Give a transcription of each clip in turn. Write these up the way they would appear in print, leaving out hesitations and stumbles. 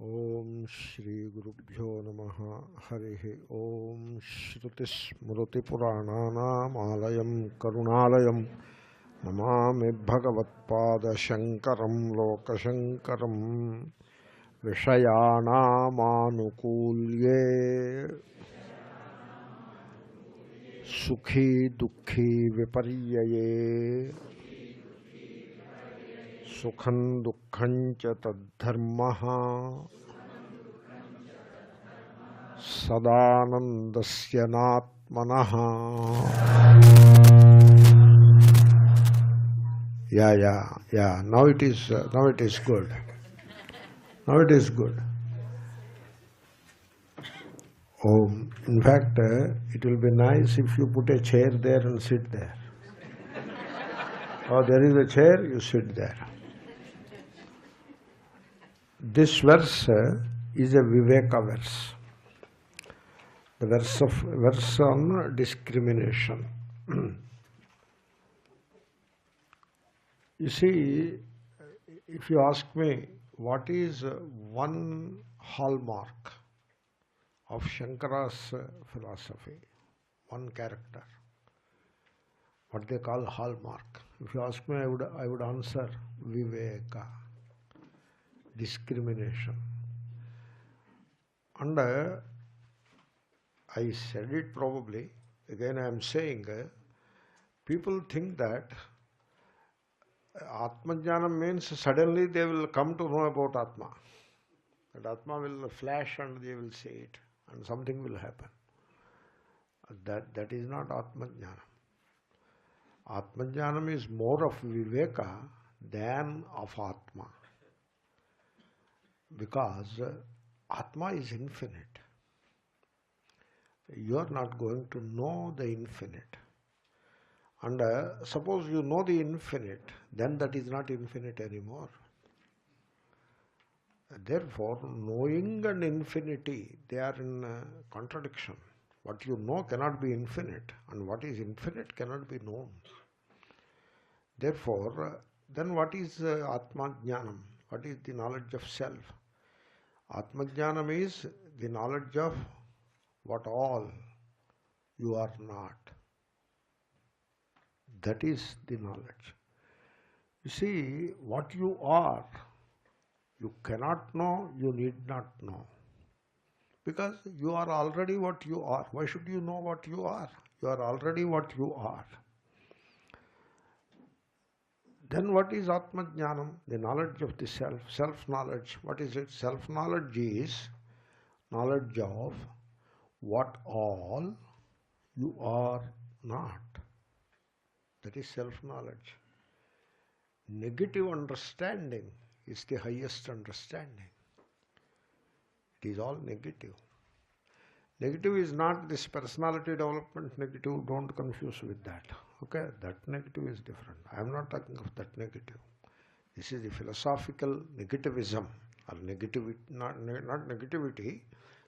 Om Shri Gurubhyo Namaha Harihi Om Shruti Smruti Purananam Alayam Karunalayam Namami Bhagavatpada Shankaram Lokashankaram Vishayanaamanukulye Sukhi Dukhi Viparyaye Sukham Dukkham cha Taddharmaha Sadanandasya Natmanaha. Yeah. Now it is good. Now it is good. In fact, it will be nice if you put a chair there and sit there. Oh, there is a chair, you sit there. This verse is a Viveka verse. The verse on discrimination. You see, if you ask me, what is one hallmark of Shankara's philosophy, one character, what they call hallmark. If you ask me, I would answer Viveka, discrimination. And I said it probably, again I am saying, people think that Atmajnanam means suddenly they will come to know about Atma. That Atma will flash and they will see it and something will happen. That is not Atmajnanam. Atmajnanam is more of Viveka than of Atma. Because Atma is infinite. You are not going to know the infinite. And suppose you know the infinite, then that is not infinite anymore. Therefore, knowing and infinity, they are in contradiction. What you know cannot be infinite, and what is infinite cannot be known. Therefore, then what is Atma Jnanam? What is the knowledge of self? Atma Jnanam is the knowledge of what all you are not. That is the knowledge. You see, what you are, you cannot know, you need not know. Because you are already what you are. Why should you know what you are? You are already what you are. Then what is Atma Jnanam? The knowledge of the self, self-knowledge. What is it? Self-knowledge is knowledge of what all you are not. That is self-knowledge. Negative understanding is the highest understanding. It is all negative. Negative is not this personality development negative, don't confuse with that. Okay, that negative is different. I am not talking of that negative. This is the philosophical negativism, or negativity, not negativity,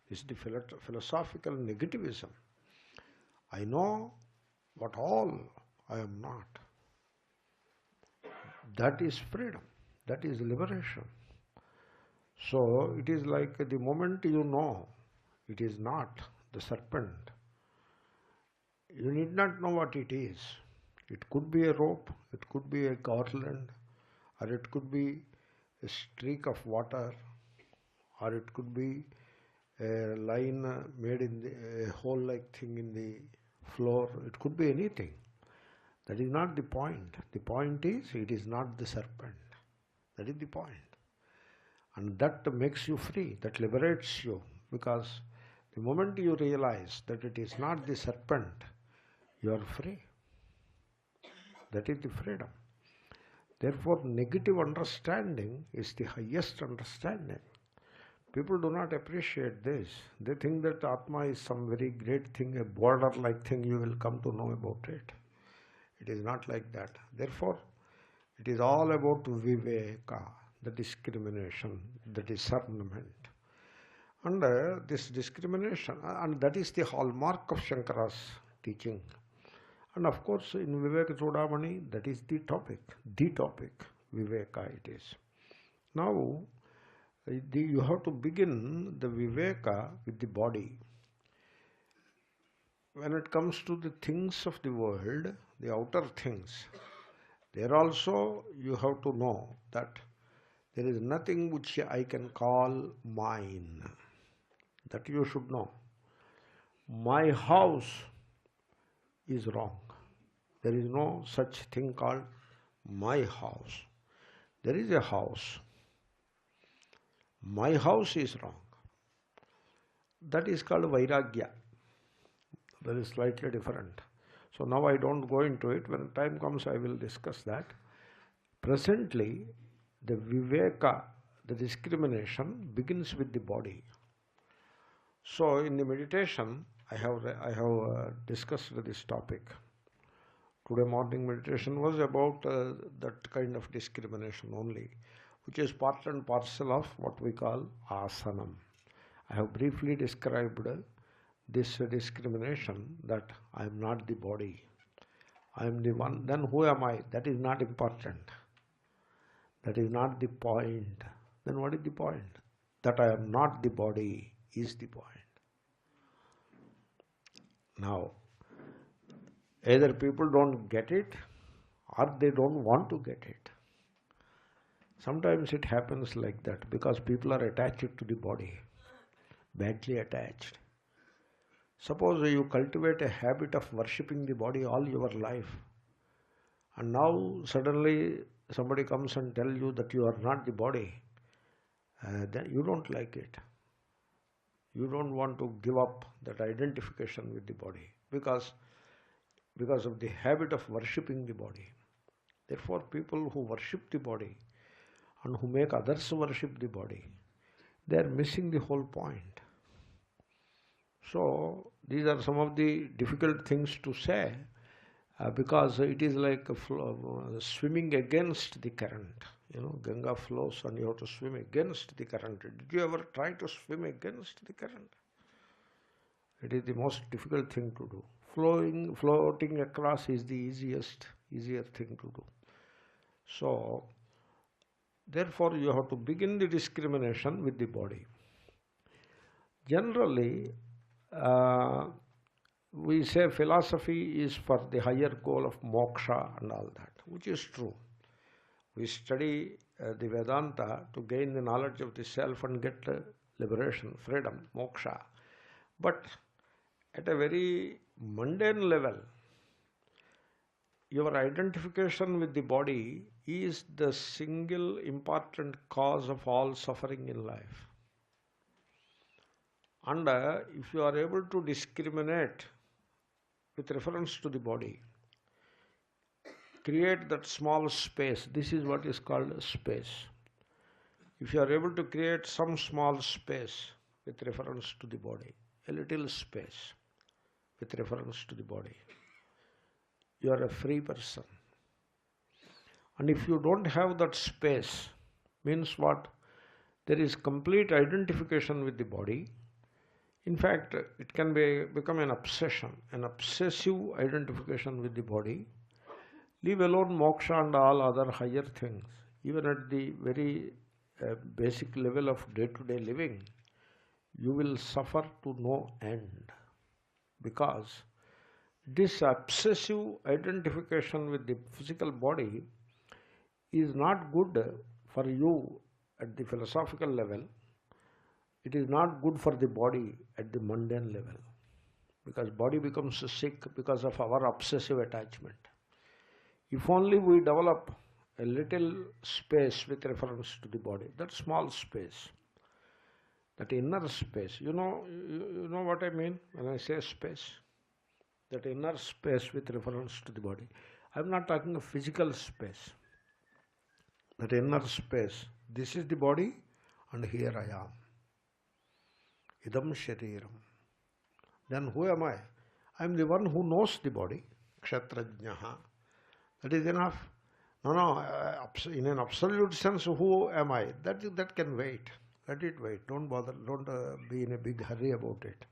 this is the philosophical negativism. I know what all I am not. That is freedom. That is liberation. So it is like the moment you know it is not the serpent, you need not know what it is. It could be a rope, it could be a garland, or it could be a streak of water, or it could be a line made in a hole-like thing in the floor. It could be anything. That is not the point. The point is, it is not the serpent. That is the point. And that makes you free, that liberates you, because the moment you realize that it is not the serpent, you are free. That is the freedom. Therefore, negative understanding is the highest understanding. People do not appreciate this. They think that Atma is some very great thing, a border-like thing, you will come to know about it. It is not like that. Therefore, it is all about Viveka, the discrimination, the discernment. And this discrimination, and that is the hallmark of Shankara's teaching. And of course, in Vivekachudamani, that is the topic, Viveka it is. Now, You have to begin the Viveka with the body. When it comes to the things of the world, the outer things, there also you have to know that there is nothing which I can call mine. That you should know. My house is wrong. There is no such thing called my house. There is a house. My house is wrong. That is called Vairagya. That is slightly different. So now I don't go into it. When time comes, I will discuss that. Presently, the Viveka, the discrimination, begins with the body. So in the meditation, I have discussed this topic. Today morning meditation was about that kind of discrimination only, which is part and parcel of what we call asanam. I have briefly described this discrimination, that I am not the body. I am the one. Then who am I? That is not important. That is not the point. Then what is the point? That I am not the body is the point. Now, either people don't get it or they don't want to get it. Sometimes it happens like that because people are attached to the body, badly attached. Suppose you cultivate a habit of worshipping the body all your life, and now suddenly somebody comes and tells you that you are not the body, then you don't like it. You don't want to give up that identification with the body because of the habit of worshipping the body. Therefore, people who worship the body and who make others worship the body, they are missing the whole point. So, these are some of the difficult things to say because it is like swimming against the current. You know, Ganga flows and you have to swim against the current. Did you ever try to swim against the current? It is the most difficult thing to do. Floating across is the easier thing to do. So, therefore, you have to begin the discrimination with the body. Generally, we say philosophy is for the higher goal of moksha and all that, which is true. We study the Vedanta to gain the knowledge of the self and get liberation, freedom, moksha. But at a very mundane level, your identification with the body is the single important cause of all suffering in life. And if you are able to discriminate with reference to the body, create that small space. This is what is called space. If you are able to create some small space with reference to the body, a little space with reference to the body, you are a free person. And if you don't have that space, means what? There is complete identification with the body. In fact, it can become an obsession, an obsessive identification with the body. Leave alone moksha and all other higher things. Even at the very basic level of day-to-day living, you will suffer to no end. Because this obsessive identification with the physical body is not good for you at the philosophical level. It is not good for the body at the mundane level. Because body becomes sick because of our obsessive attachment. If only we develop a little space with reference to the body, that small space, that inner space, you know what I mean when I say space? That inner space with reference to the body. I am not talking of physical space. That inner space, this is the body and here I am. Idam shariram. Then who am I? I am the one who knows the body, kshatrajnaha. That is enough. No, in an absolute sense, who am I? That can wait. Let it wait. Don't bother. Don't be in a big hurry about it.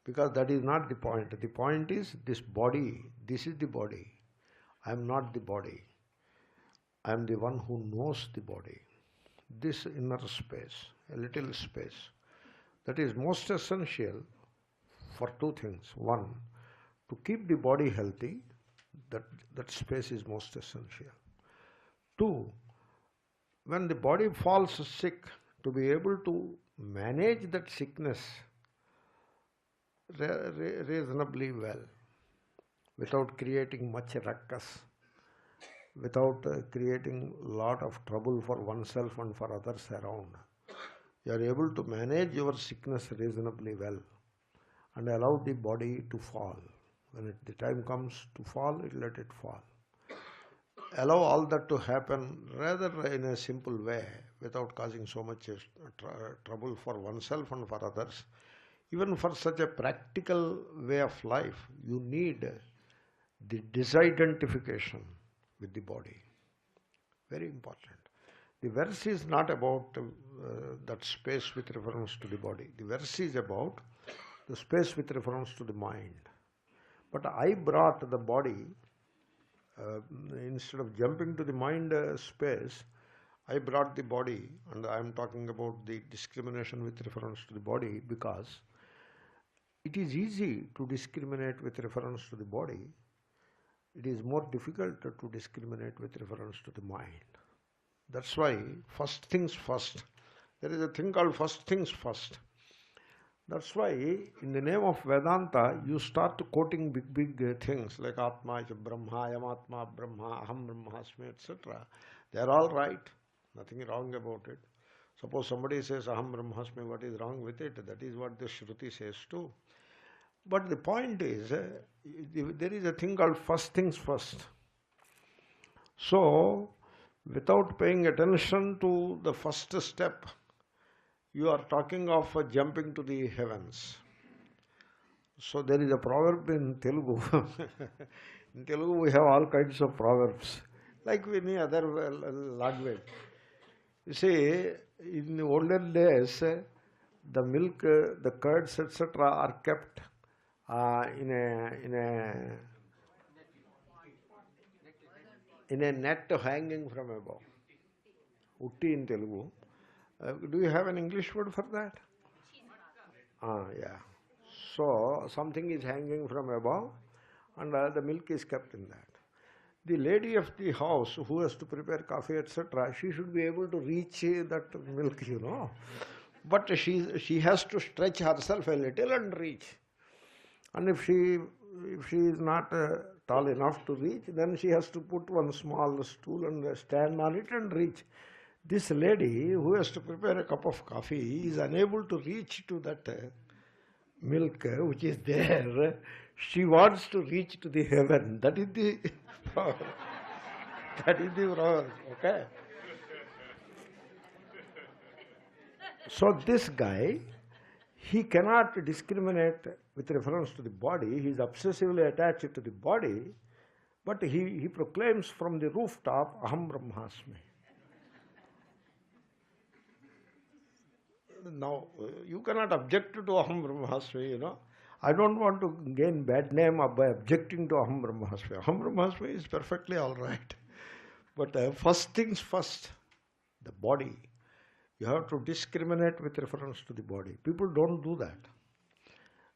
Because that is not the point. The point is this body. This is the body. I am not the body. I am the one who knows the body. this inner space, a little space, that is most essential for two things. One, to keep the body healthy, that space is most essential. Two, when the body falls sick, to be able to manage that sickness reasonably well, without creating much ruckus, without creating a lot of trouble for oneself and for others around. You are able to manage your sickness reasonably well and allow the body to fall. When the time comes to fall, let it fall. Allow all that to happen rather in a simple way, without causing so much trouble for oneself and for others. Even for such a practical way of life, you need the disidentification with the body. Very important. The verse is not about that space with reference to the body. The verse is about the space with reference to the mind. But I brought the body, instead of jumping to the mind space, I brought the body, and I am talking about the discrimination with reference to the body, because it is easy to discriminate with reference to the body. It is more difficult to discriminate with reference to the mind. That's why first things first. There is a thing called first things first. That's why in the name of Vedanta, you start quoting big things like Atma is Brahma, Ayam Atma Brahma, Aham Brahmasmi, etc. They are all right. Nothing wrong about it. Suppose somebody says Aham Brahmasmi, what is wrong with it? That is what the Shruti says too. But the point is, there is a thing called first things first. So, without paying attention to the first step, you are talking of jumping to the heavens. So there is a proverb in Telugu. In Telugu we have all kinds of proverbs, like any other language. You see, in the olden days, the milk, the curds, etc. are kept in a net hanging from above. Utti in Telugu. Do you have an English word for that? Yeah. So, something is hanging from above and the milk is kept in that. The lady of the house who has to prepare coffee, etc., she should be able to reach that milk, you know. But she has to stretch herself a little and reach. And if she is not tall enough to reach, then she has to put one small stool and stand on it and reach. This lady who has to prepare a cup of coffee is unable to reach to that milk which is there. She wants to reach to the heaven. That is the proverb. That is the proverb. Okay? So this guy, he cannot discriminate with reference to the body. He is obsessively attached to the body, but he proclaims from the rooftop, Aham Brahmasmi. Now, you cannot object to Aham Brahmasmi, you know. I don't want to gain bad name by objecting to Aham Brahmasmi. Aham Brahmasmi is perfectly all right. But first things first, the body. You have to discriminate with reference to the body. People don't do that.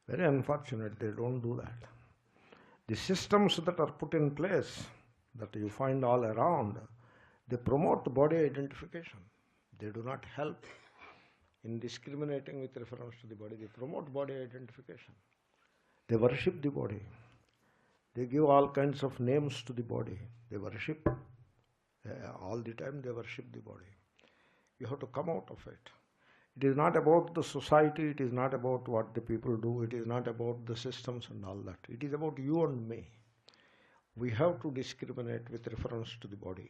Very unfortunate, they don't do that. The systems that are put in place, that you find all around, they promote body identification. They do not help in discriminating with reference to the body. They promote body identification. They worship the body. They give all kinds of names to the body. They worship. All the time they worship the body. You have to come out of it. It is not about the society. It is not about what the people do. It is not about the systems and all that. It is about you and me. We have to discriminate with reference to the body.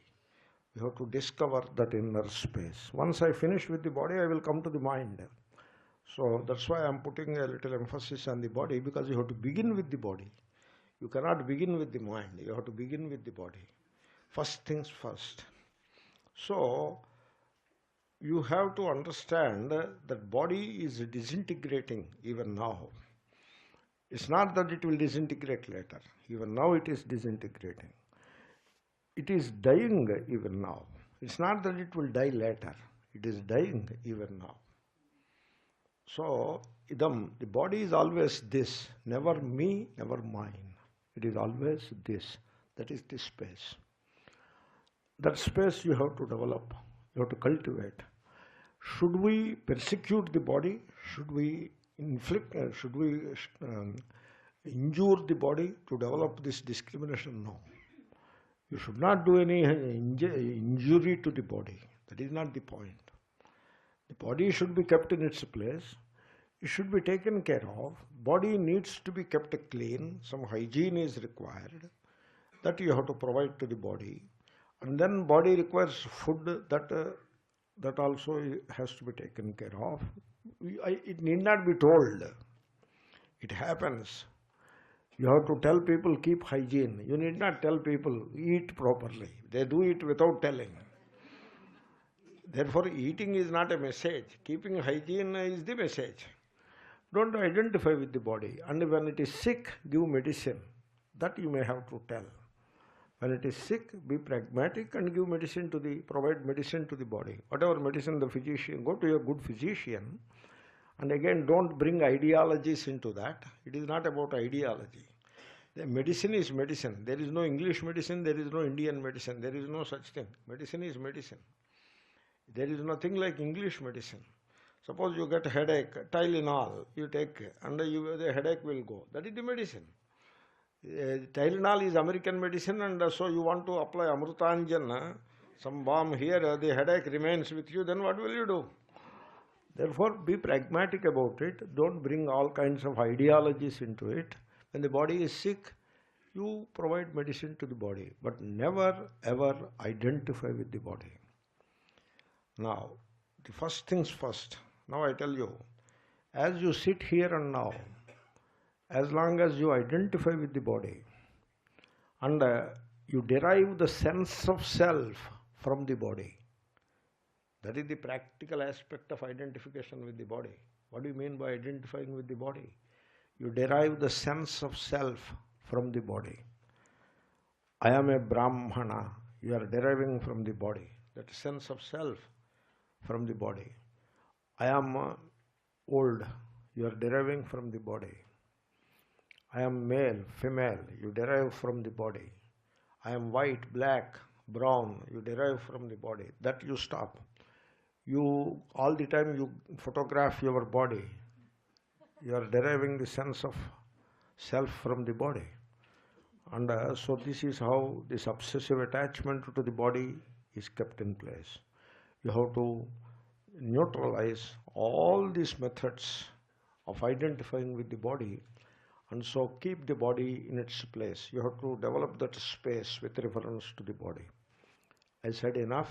We have to discover that inner space. Once I finish with the body, I will come to the mind. So that's why I am putting a little emphasis on the body, because you have to begin with the body. You cannot begin with the mind. You have to begin with the body. First things first. So you have to understand that body is disintegrating even now. It's not that it will disintegrate later. Even now it is disintegrating. It is dying even now. It's not that it will die later. It is dying even now. So, idam, the body is always this, never me, never mine. It is always this. That is the space. That space you have to develop, you have to cultivate. Should we persecute the body? Should we inflict, should we injure the body to develop this discrimination? No. You should not do any injury to the body. That is not the point. The body should be kept in its place. It should be taken care of. Body needs to be kept clean. Some hygiene is required. That you have to provide to the body. And then body requires food that also has to be taken care of. It need not be told. It happens. You have to tell people, keep hygiene. You need not tell people, eat properly. They do it without telling. Therefore, eating is not a message. Keeping hygiene is the message. Don't identify with the body. And when it is sick, give medicine. That you may have to tell. When it is sick, be pragmatic and give medicine provide medicine to the body. Whatever medicine the physician, go to a good physician. And again, don't bring ideologies into that. It is not about ideology. The medicine is medicine. There is no English medicine, there is no Indian medicine. There is no such thing. Medicine is medicine. There is nothing like English medicine. Suppose you get a headache, Tylenol, you take, and the headache will go. That is the medicine. Tylenol is American medicine, and so you want to apply Amrutanjan, some balm here, the headache remains with you, then what will you do? Therefore, be pragmatic about it. Don't bring all kinds of ideologies into it. When the body is sick, you provide medicine to the body, but never ever identify with the body. Now, the first things first. Now I tell you, as you sit here and now, as long as you identify with the body and you derive the sense of self from the body, that is the practical aspect of identification with the body. What do you mean by identifying with the body? You derive the sense of self from the body. I am a Brahmana. You are deriving from the body. That sense of self from the body. I am old. You are deriving from the body. I am male, female. You derive from the body. I am white, black, brown. You derive from the body. That you stop. You, all the time you photograph your body. You are deriving the sense of self from the body. And so this is how this obsessive attachment to the body is kept in place. You have to neutralize all these methods of identifying with the body, and so keep the body in its place. You have to develop that space with reference to the body. I said enough.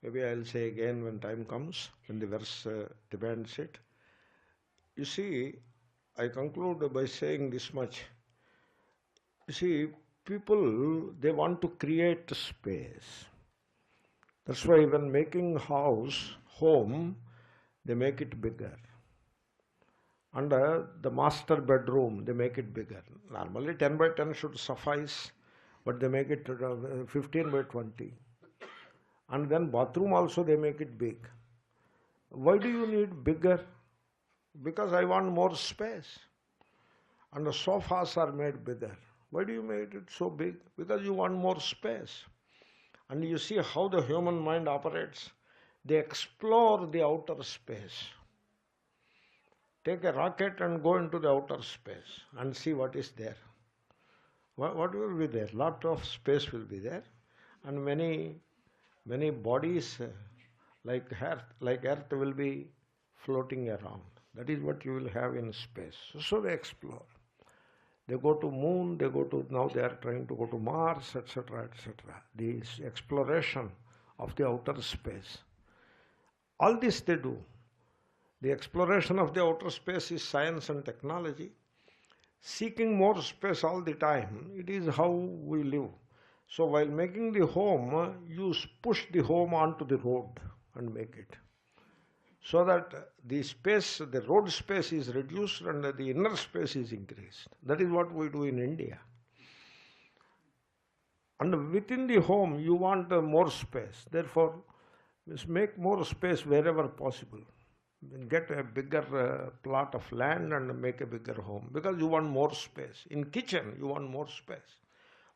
Maybe I will say again when time comes, when the verse demands it. You see, I conclude by saying this much. You see, people, they want to create space. That's why when making home, they make it bigger. And the master bedroom, they make it bigger. Normally 10 by 10 should suffice, but they make it 15 by 20. And then bathroom also they make it big. Why do you need bigger? Because I want more space. And the sofas are made bigger. Why do you make it so big? Because you want more space. And you see how the human mind operates. They explore the outer space. Take a rocket and go into the outer space and see what is there. What will be there? Lot of space will be there. And many bodies like earth will be floating around. That is what you will have in space. So they explore. They go to moon, now they are trying to go to Mars, etc., etc. This exploration of the outer space. All this they do. The exploration of the outer space is science and technology. Seeking more space all the time, it is how we live. So while making the home, you push the home onto the road and make it. So that the space, the road space is reduced and the inner space is increased. That is what we do in India. And within the home, you want more space. Therefore, Means make more space wherever possible. Get a bigger plot of land and make a bigger home because you want more space. In kitchen, you want more space.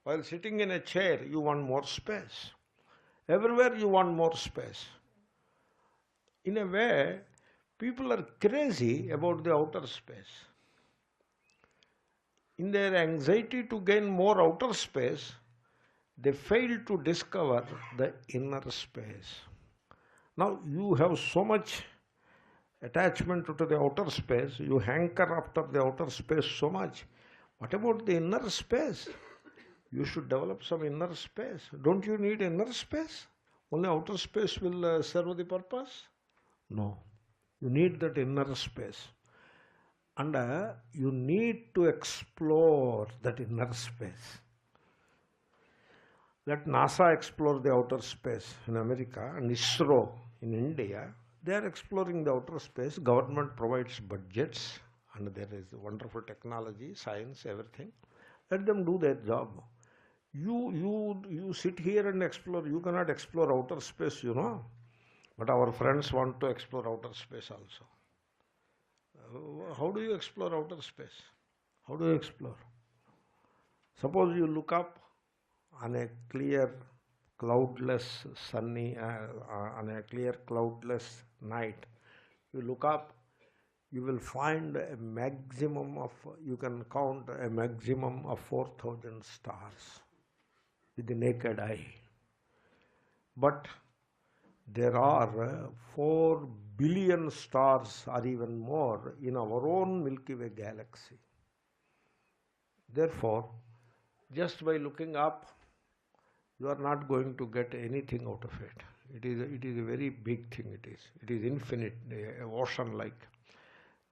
While sitting in a chair, you want more space. Everywhere you want more space. In a way, people are crazy about the outer space. In their anxiety to gain more outer space, they fail to discover the inner space. Now you have so much attachment to the outer space, you hanker after the outer space so much. What about the inner space? You should develop some inner space. Don't you need inner space? Only outer space will serve the purpose? No. You need that inner space. And you need to explore that inner space. Let NASA explore the outer space in America and ISRO in India. They are exploring the outer space. Government provides budgets and there is wonderful technology, science, everything. Let them do their job. You sit here and explore. You cannot explore outer space, you know. But our friends want to explore outer space also. How do you explore outer space? How do you explore? Suppose you look up on a clear, cloudless, sunny, on a clear, cloudless night. You look up, you will find a maximum of, you can count a maximum of 4,000 stars with the naked eye. But there are 4 billion stars or even more in our own Milky Way galaxy. Therefore, just by looking up, you are not going to get anything out of it. It is a very big thing. It is infinite, ocean-like.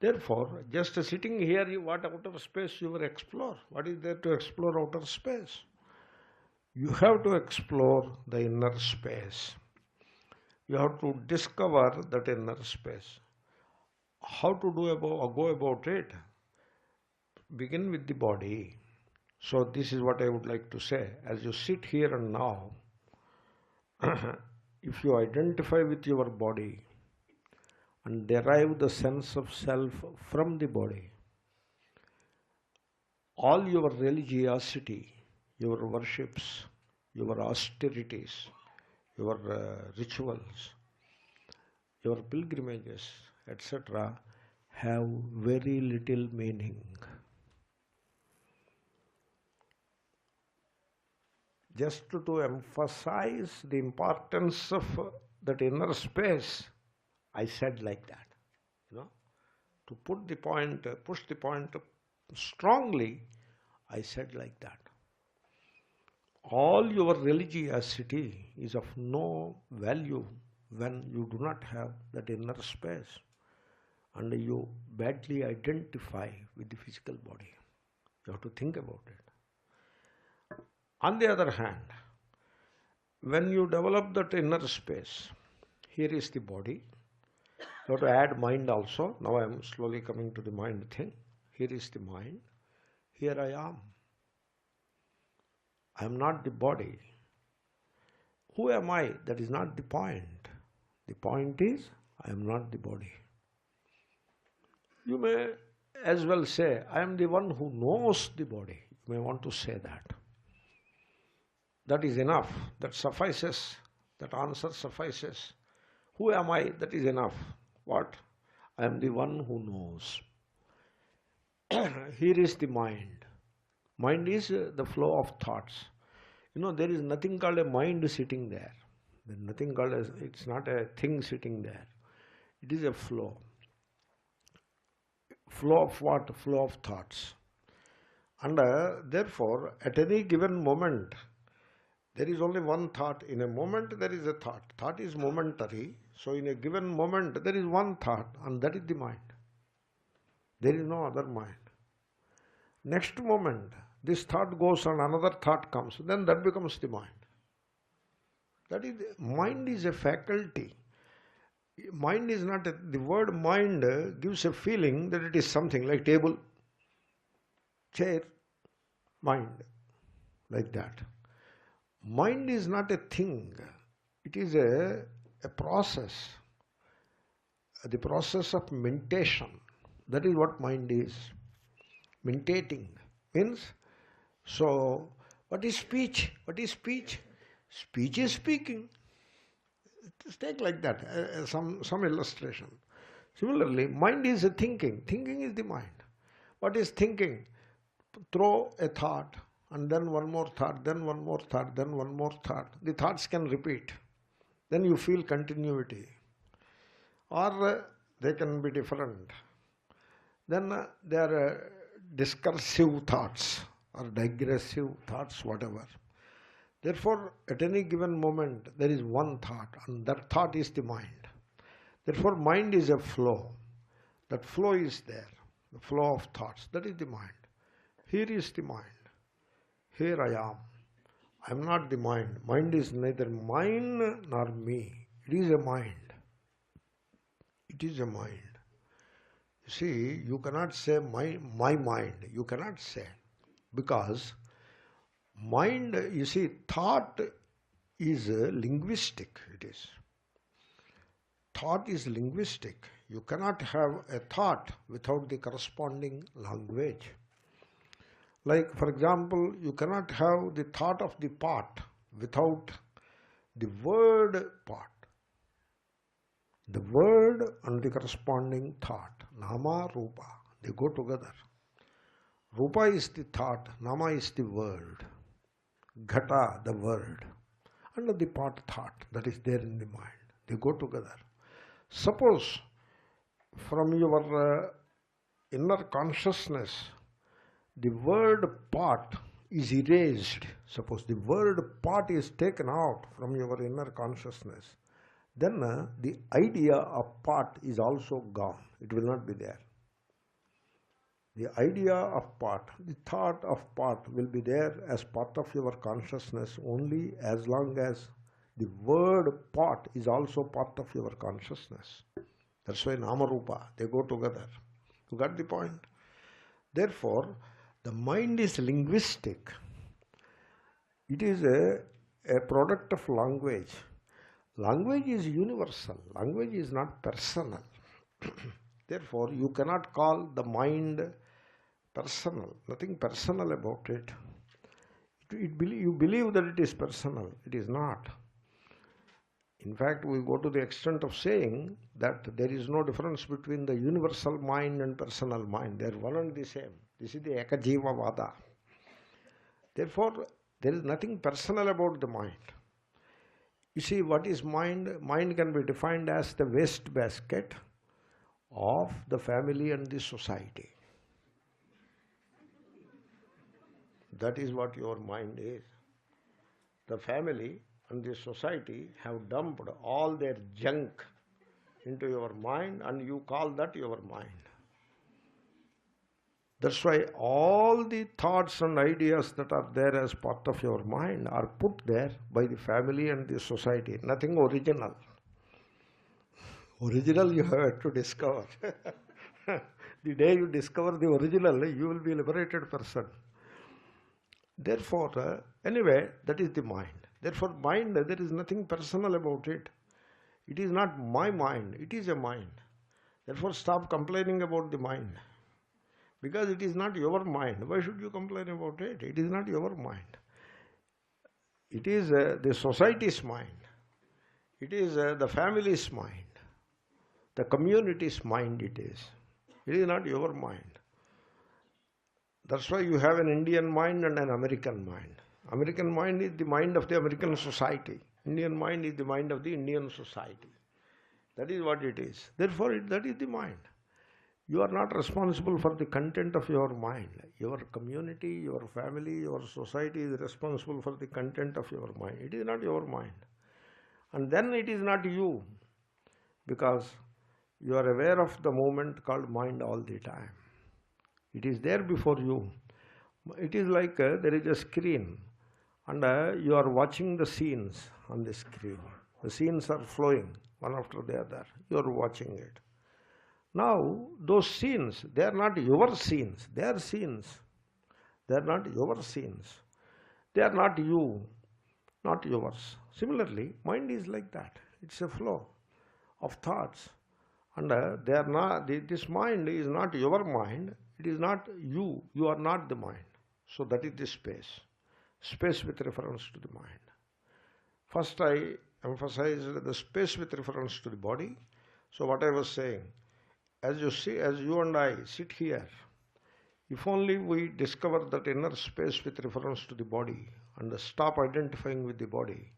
Therefore, just sitting here, what outer space you will explore? What is there to explore outer space? You have to explore the inner space. You have to discover that inner space. How to go about it? Begin with the body. So this is what I would like to say. As you sit here and now, if you identify with your body and derive the sense of self from the body, all your religiosity, your worships, your austerities, your rituals, your pilgrimages, etc., have very little meaning. Just to emphasize the importance of that inner space, I said like that. To push the point strongly, I said like that. All your religiosity is of no value when you do not have that inner space and you badly identify with the physical body. You have to think about it. On the other hand, when you develop that inner space, here is the body. You have to add mind also. Now I am slowly coming to the mind thing. Here is the mind. Here I am. I am not the body. Who am I? That is not the point. The point is, I am not the body. You may as well say, I am the one who knows the body. You may want to say that. That is enough. That suffices. That answer suffices. Who am I? That is enough. What? I am the one who knows. Here is the mind. Mind is the flow of thoughts. There is nothing called a mind sitting there. There is nothing called it's not a thing sitting there. It is a flow. Flow of what? Flow of thoughts. And therefore, at any given moment, there is only one thought. In a moment, there is a thought. Thought is momentary. So in a given moment, there is one thought, and that is the mind. There is no other mind. Next moment, this thought goes and another thought comes. Then that becomes the mind. That is, mind is a faculty. Mind is not, the word mind gives a feeling that it is something like table, chair, mind, like that. Mind is not a thing. It is a a process, the process of mentation. That is what mind is. Mentating means, so what is speech? What is speech? Speech is speaking. Just take like that, some illustration. Similarly, mind is a thinking. Thinking is the mind. What is thinking? Throw a thought, and then one more thought, then one more thought, then one more thought. The thoughts can repeat. Then you feel continuity. Or they can be different. Then there are discursive thoughts or digressive thoughts, whatever. Therefore, at any given moment, there is one thought, and that thought is the mind. Therefore, mind is a flow. That flow is there, the flow of thoughts. That is the mind. Here is the mind. Here I am. I am not the mind. Mind is neither mine nor me. It is a mind. It is a mind. You see, you cannot say my mind. You cannot say. Because mind, you see, thought is linguistic. It is. Thought is linguistic. You cannot have a thought without the corresponding language. Like, for example, you cannot have the thought of the pot without the word pot. The word and the corresponding thought, nama, rupa, they go together. Rupa is the thought, nama is the word, ghata, the word, and the pot thought that is there in the mind. They go together. Suppose from your inner consciousness, the word pot is erased. Suppose the word pot is taken out from your inner consciousness. Then the idea of pot is also gone. It will not be there. The idea of pot, the thought of pot will be there as part of your consciousness only as long as the word pot is also part of your consciousness. That's why Namarupa, they go together. You got the point? Therefore, the mind is linguistic. It is a product of language. Language is universal. Language is not personal. Therefore, you cannot call the mind personal. Nothing personal about it. You believe that it is personal. It is not. In fact, we go to the extent of saying that there is no difference between the universal mind and personal mind. They are one and the same. This is the Ekajiva Vada. Therefore, there is nothing personal about the mind. You see, what is mind? Mind can be defined as the waste basket of the family and the society. That is what your mind is. The family and the society have dumped all their junk into your mind, and you call that your mind. That's why all the thoughts and ideas that are there as part of your mind are put there by the family and the society. Nothing original. Original you have to discover. The day you discover the original, you will be a liberated person. Therefore, anyway, that is the mind. Therefore, mind, there is nothing personal about it. It is not my mind, it is a mind. Therefore, stop complaining about the mind. Because it is not your mind. Why should you complain about it? It is not your mind. It is the society's mind. It is the family's mind. The community's mind it is. It is not your mind. That's why you have an Indian mind and an American mind. American mind is the mind of the American society. Indian mind is the mind of the Indian society. That is what it is. Therefore, that is the mind. You are not responsible for the content of your mind. Your community, your family, your society is responsible for the content of your mind. It is not your mind. And then it is not you, because you are aware of the moment called mind all the time. It is there before you. It is like there is a screen, and you are watching the scenes on the screen. The scenes are flowing one after the other. You are watching it. Now, those scenes, they are not your scenes. They are scenes. They are not your scenes. They are not you, not yours. Similarly, mind is like that. It's a flow of thoughts. And they are not, this mind is not your mind, it is not you, you are not the mind. So that is the space. Space with reference to the mind. First I emphasized the space with reference to the body. So what I was saying, as you see, as you and I sit here, if only we discover that inner space with reference to the body and stop identifying with the body,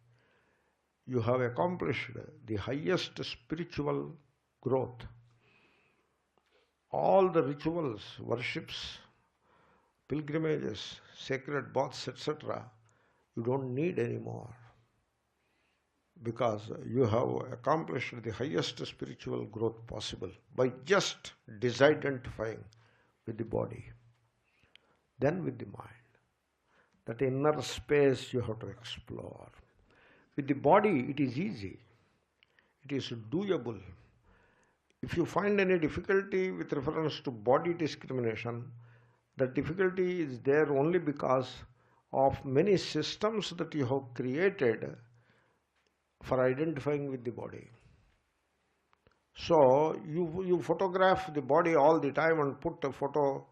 you have accomplished the highest spiritual growth. All the rituals, worships, pilgrimages, sacred baths, etc., you don't need anymore, because you have accomplished the highest spiritual growth possible by just disidentifying with the body, then with the mind. That inner space you have to explore. With the body it is easy, it is doable. If you find any difficulty with reference to body discrimination, that difficulty is there only because of many systems that you have created for identifying with the body. So you photograph the body all the time and put a photo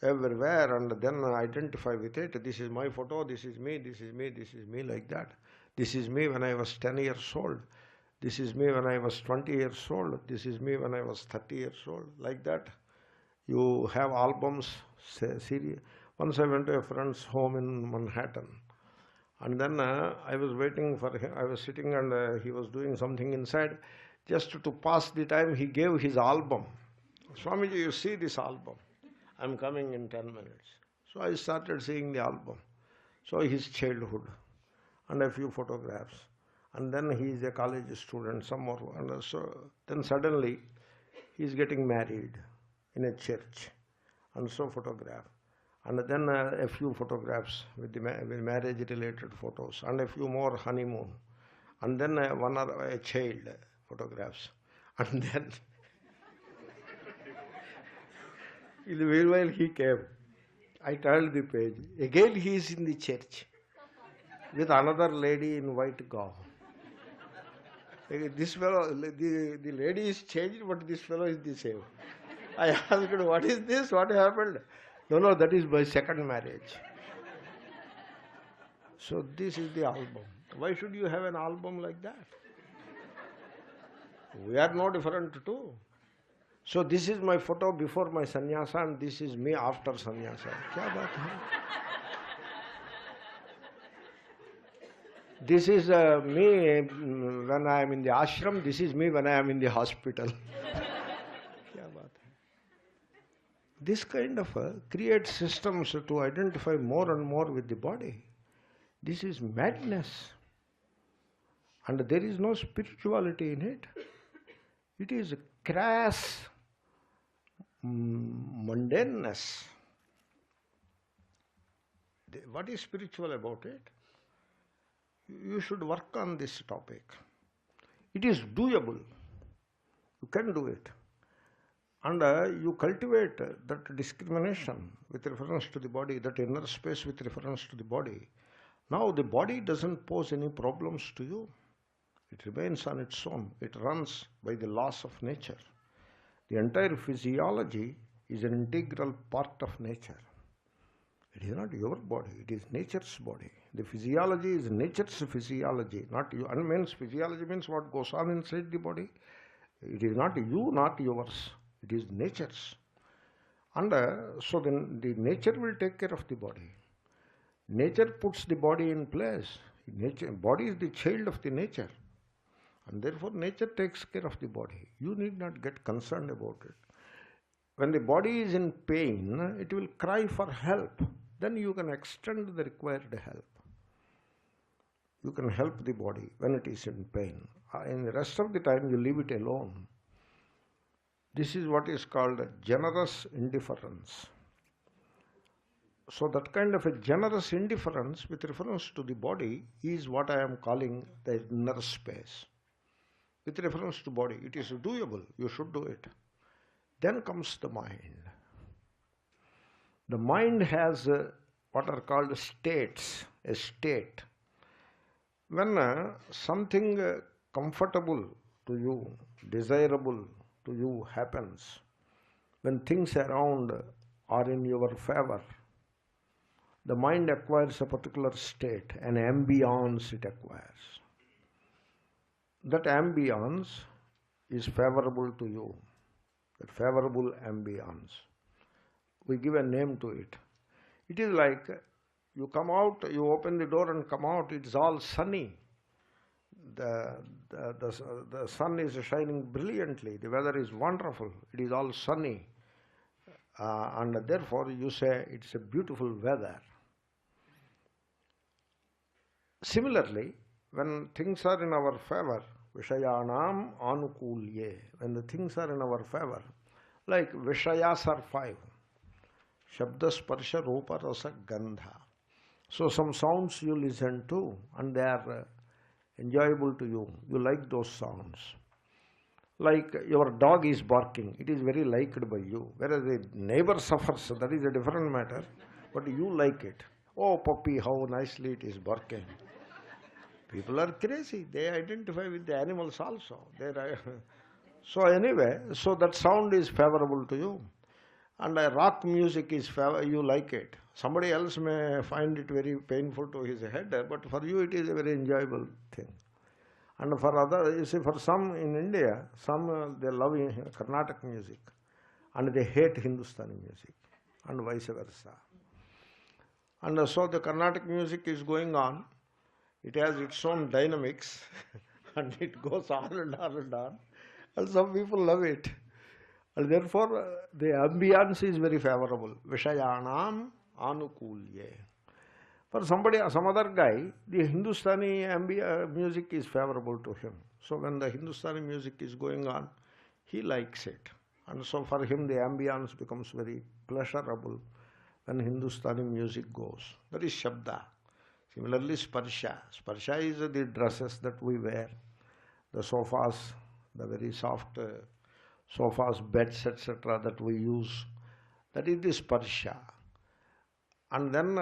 everywhere and then identify with it. This is my photo, this is me, this is me, this is me, like that. This is me when I was 10 years old. This is me when I was 20 years old. This is me when I was 30 years old. Like that. You have albums, series. Once I went to a friend's home in Manhattan. And then I was waiting for him. I was sitting and he was doing something inside. Just to pass the time, he gave his album. Swamiji, you see this album. I'm coming in 10 minutes. So I started seeing the album. So his childhood and a few photographs. And then he is a college student, some more. And so then suddenly he is getting married in a church. And so photograph. And then a few photographs with the marriage-related photos. And a few more honeymoon. And then one or a child photographs. And then in the meanwhile he came. I turned the page. Again he is in the church with another lady in white gown. This fellow, the lady is changed, but this fellow is the same. I asked, what is this? What happened? No, that is my second marriage. So this is the album. Why should you have an album like that? We are no different too. So this is my photo before my sannyasa and this is me after sannyasa. Kya baat hai? This is me when I am in the ashram, this is me when I am in the hospital. This kind of creates systems to identify more and more with the body. This is madness. And there is no spirituality in it. It is crass mundaneness. What is spiritual about it? You should work on this topic. It is doable. You can do it. And you cultivate that discrimination with reference to the body, that inner space with reference to the body. Now the body doesn't pose any problems to you. It remains on its own. It runs by the laws of nature. The entire physiology is an integral part of nature. It is not your body, it is nature's body. The physiology is nature's physiology, not you. And means physiology means what goes on inside the body. It is not you, not yours. It is nature's. And so then the nature will take care of the body. Nature puts the body in place. Body is the child of the nature. And therefore nature takes care of the body. You need not get concerned about it. When the body is in pain, it will cry for help. Then you can extend the required help. You can help the body when it is in pain. In the rest of the time, you leave it alone. This is what is called a generous indifference. So that kind of a generous indifference with reference to the body is what I am calling the inner space. With reference to body, it is doable. You should do it. Then comes the mind. The mind has what are called states, a state. When something comfortable to you, desirable to you happens, when things around are in your favor, the mind acquires a particular state, an ambience it acquires. That ambience is favorable to you, that favorable ambience. We give a name to it. It is like you come out, you open the door and come out, it's all sunny. The sun is shining brilliantly, the weather is wonderful, it is all sunny. And therefore you say it's a beautiful weather. Similarly, when things are in our favor, Vishayanam Anukulye, when the things are in our favor, like Vishayas are 5, Shabda, Sparsha, Rupa, Rasa, Gandha. So some sounds you listen to and they are enjoyable to you. You like those sounds. Like your dog is barking, it is very liked by you. Whereas the neighbor suffers, that is a different matter, but you like it. Oh puppy, how nicely it is barking. People are crazy, they identify with the animals also. So anyway, so that sound is favorable to you. And rock music is you like it. Somebody else may find it very painful to his head, but for you it is a very enjoyable thing. And for others, you see, for some in India, some they love Carnatic music and they hate Hindustani music and vice versa. And so the Carnatic music is going on, it has its own dynamics and it goes on and on and on. And some people love it. And therefore, the ambience is very favorable. Vishayanam Anukulye. For somebody, some other guy, the Hindustani music is favorable to him. So when the Hindustani music is going on, he likes it. And so for him, the ambience becomes very pleasurable when Hindustani music goes. That is Shabda. Similarly, Sparsha. Sparsha is the dresses that we wear, the sofas, the very soft sofas, beds, etc. that we use. That is the Sparsha. And then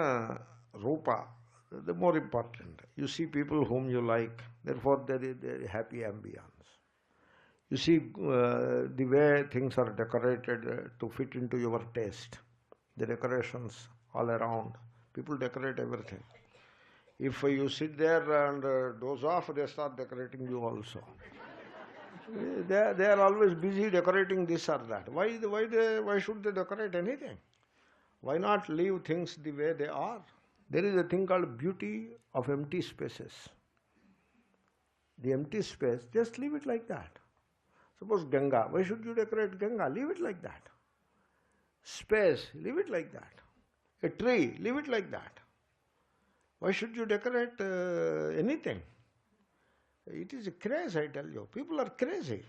Rupa, the more important. You see people whom you like, therefore there is a happy ambience. You see the way things are decorated to fit into your taste. The decorations all around. People decorate everything. If you sit there and doze off, they start decorating you also. They are always busy decorating this or that. Why should they decorate anything? Why not leave things the way they are? There is a thing called beauty of empty spaces. The empty space, just leave it like that. Suppose Ganga, why should you decorate Ganga? Leave it like that. Space, leave it like that. A tree, leave it like that. Why should you decorate anything? It is a craze, I tell you. People are crazy,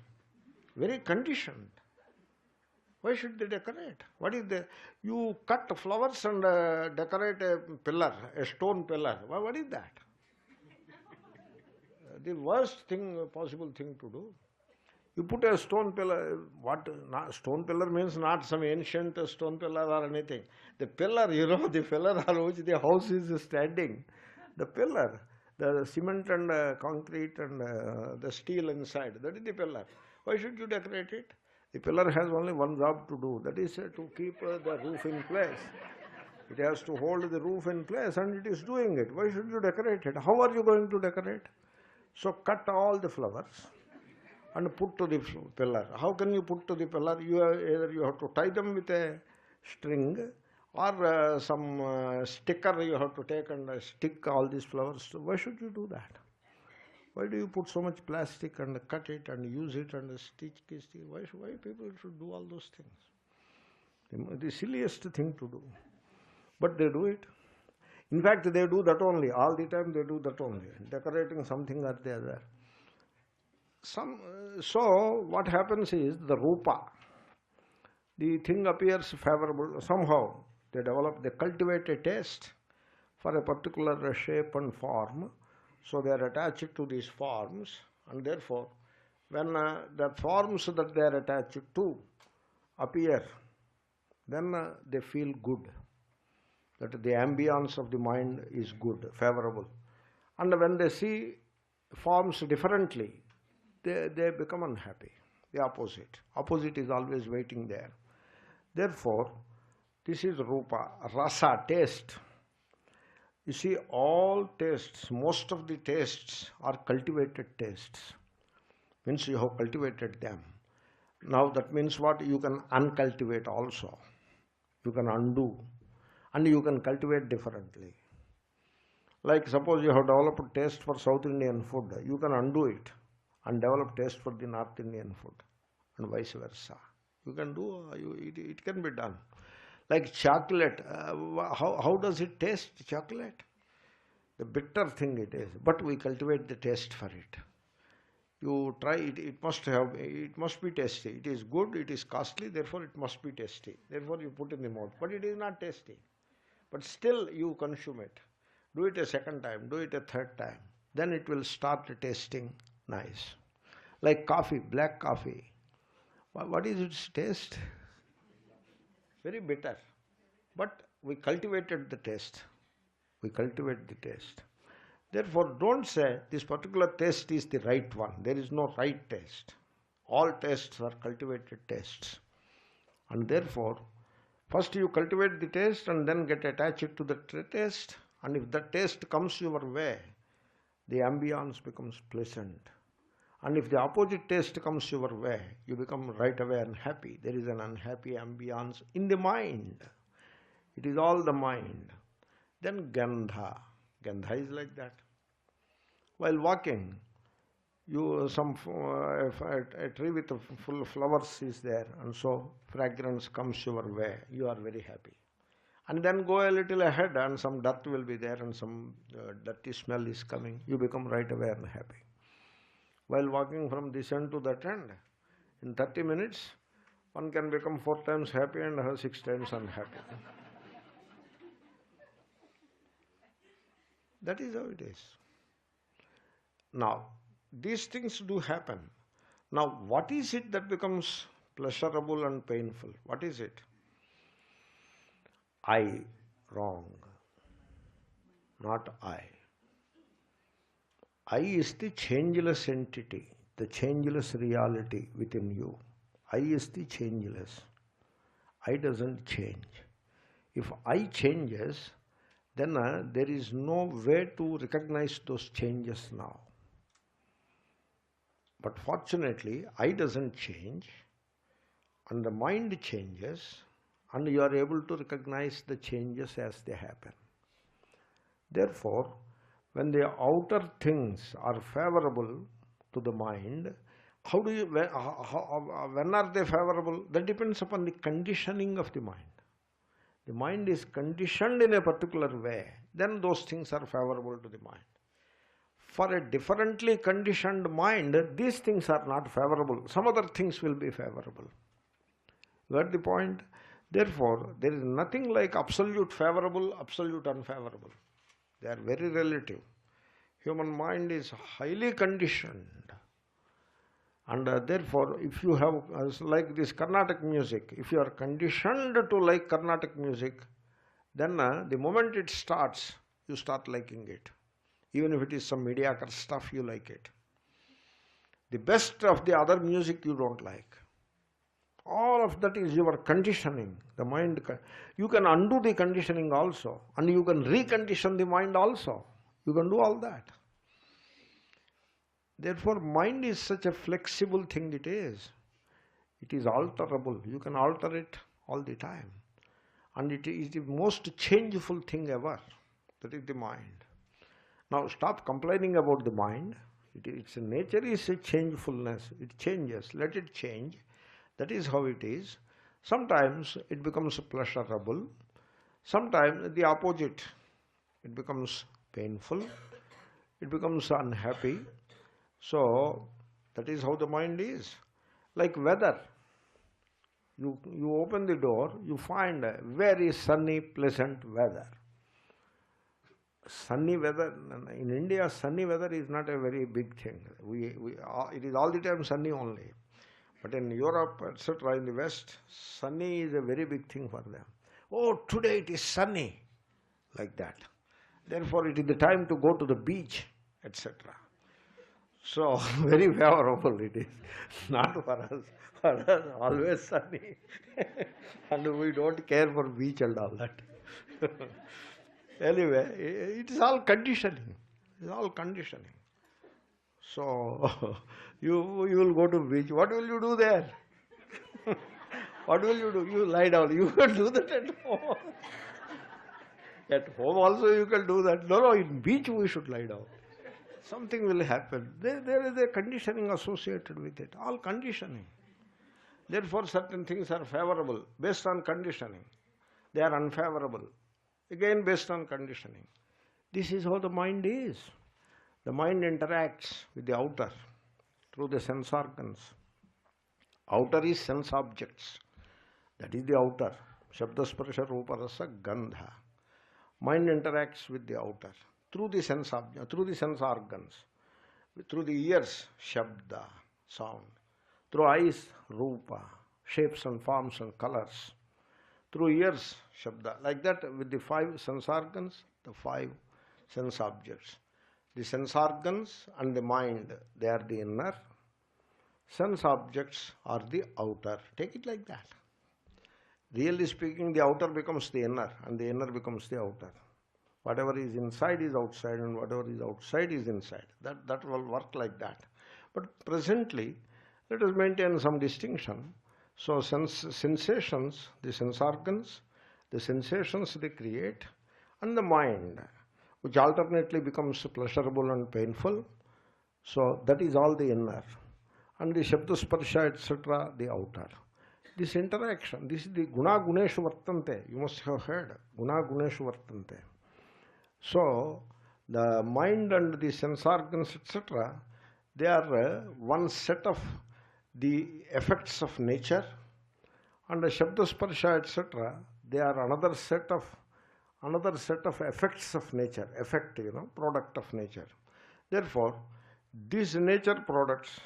very conditioned. Why should they decorate? What is the... You cut flowers and decorate a pillar, a stone pillar. What is that? The worst thing, possible thing to do. You put a stone pillar, what? Stone pillar means not some ancient stone pillar or anything. The pillar, you know, the pillar on which the house is standing. The pillar, the cement and concrete and the steel inside, that is the pillar. Why should you decorate it? The pillar has only one job to do, that is to keep the roof in place. It has to hold the roof in place and it is doing it. Why should you decorate it? How are you going to decorate? So cut all the flowers and put to the pillar. How can you put to the pillar? Either you have to tie them with a string or some sticker you have to take and stick all these flowers. So why should you do that? Why do you put so much plastic and cut it and use it and stitch? Why people should do all those things? The silliest thing to do. But they do it. In fact, they do that only. All the time they do that only. Decorating something or the other. So what happens is the rupa. The thing appears favorable. Somehow they cultivate a taste for a particular shape and form. So they are attached to these forms, and therefore when the forms that they are attached to appear, then they feel good, that the ambience of the mind is good, favorable. And when they see forms differently, they become unhappy. The opposite. Opposite is always waiting there. Therefore, this is rupa, rasa, taste. You see, all tastes, most of the tastes are cultivated tastes. Means you have cultivated them. Now that means what? You can uncultivate also. You can undo. And you can cultivate differently. Like suppose you have developed a taste for South Indian food. You can undo it and develop taste for the North Indian food. And vice versa. You can do, it can be done. Like chocolate, how does it taste, chocolate? The bitter thing it is, but we cultivate the taste for it. You try it, it must be tasty. It is good, it is costly, therefore it must be tasty. Therefore you put in the mouth, but it is not tasty. But still you consume it. Do it a second time, do it a third time. Then it will start tasting nice. Like coffee, black coffee. What is its taste? Very bitter. But we cultivated the taste. We cultivate the taste. Therefore, don't say this particular taste is the right one. There is no right taste. All tastes are cultivated tastes. And therefore, first you cultivate the taste and then get attached to the taste. And if the taste comes your way, the ambience becomes pleasant. And if the opposite taste comes your way, you become right away unhappy. There is an unhappy ambience in the mind. It is all the mind. Then gandha. Gandha is like that. While walking, a tree with full flowers is there, and so fragrance comes your way. You are very happy. And then go a little ahead and some dirt will be there and some dirty smell is coming. You become right away unhappy. While walking from this end to that end, in 30 minutes, one can become 4 times happy and 6 times unhappy. That is how it is. Now, these things do happen. Now, what is it that becomes pleasurable and painful? What is it? I, wrong. Not I. I is the changeless entity, the changeless reality within you. I is the changeless. I doesn't change. If I changes, then there is no way to recognize those changes now. But fortunately, I doesn't change, and the mind changes, and you are able to recognize the changes as they happen. Therefore, when the outer things are favorable to the mind, when are they favorable? That depends upon the conditioning of the mind. The mind is conditioned in a particular way, then those things are favorable to the mind. For a differently conditioned mind, these things are not favorable. Some other things will be favorable. You got the point? Therefore, there is nothing like absolute favorable, absolute unfavorable. They are very relative. Human mind is highly conditioned. And therefore, if you have, like this Carnatic music, if you are conditioned to like Carnatic music, then the moment it starts, you start liking it. Even if it is some mediocre stuff, you like it. The best of the other music you don't like. All of that is your conditioning. The mind, you can undo the conditioning also, and you can recondition the mind also. You can do all that. Therefore, mind is such a flexible thing it is. It is alterable. You can alter it all the time. And it is the most changeful thing ever. That is the mind. Now, stop complaining about the mind. Its nature is a changefulness. It changes. Let it change. That is how it is. Sometimes it becomes pleasurable. Sometimes the opposite. It becomes painful. It becomes unhappy. So, that is how the mind is. Like weather. You open the door, you find very sunny, pleasant weather. Sunny weather, in India, sunny weather is not a very big thing. It is all the time sunny only. But in Europe, etc., in the West, sunny is a very big thing for them. Oh, today it is sunny, like that. Therefore, it is the time to go to the beach, etc. So, very favorable it is. Not for us. For us, always sunny. And we don't care for beach and all that. Anyway, it is all conditioning. It is all conditioning. So, you will go to beach. What will you do there? What will you do? You lie down. You can do that at home. At home also you can do that. No, in beach we should lie down. Something will happen. There is a conditioning associated with it. All conditioning. Therefore, certain things are favorable based on conditioning. They are unfavorable, again based on conditioning. This is how the mind is. The mind interacts with the outer through the sense organs. Outer is sense objects. That is the outer. Shabda, Sparsha, Rupa, Rasa, Gandha. Mind interacts with the outer through the sense object, through the sense organs. Through the ears, Shabda, sound. Through eyes, Rupa, shapes and forms and colors. Through ears, Shabda. Like that, with the 5 sense organs, the 5 sense objects. The sense organs and the mind, they are the inner. Sense objects are the outer. Take it like that. Really speaking, the outer becomes the inner and the inner becomes the outer. Whatever is inside is outside and whatever is outside is inside. That will work like that. But presently, let us maintain some distinction. So sensations, the sense organs, the sensations they create, and the mind, which alternately becomes pleasurable and painful. So that is all the inner. And the Shabda, Sparsha, etc., the outer. This interaction, this is the Guna Guneshu Vartante. You must have heard. Guna Guneshu Vartante. So, the mind and the sense organs, etc., they are one set of the effects of nature, and the Shabda, Sparsha, etc., they are another set of effects of nature, product of nature. Therefore, these nature products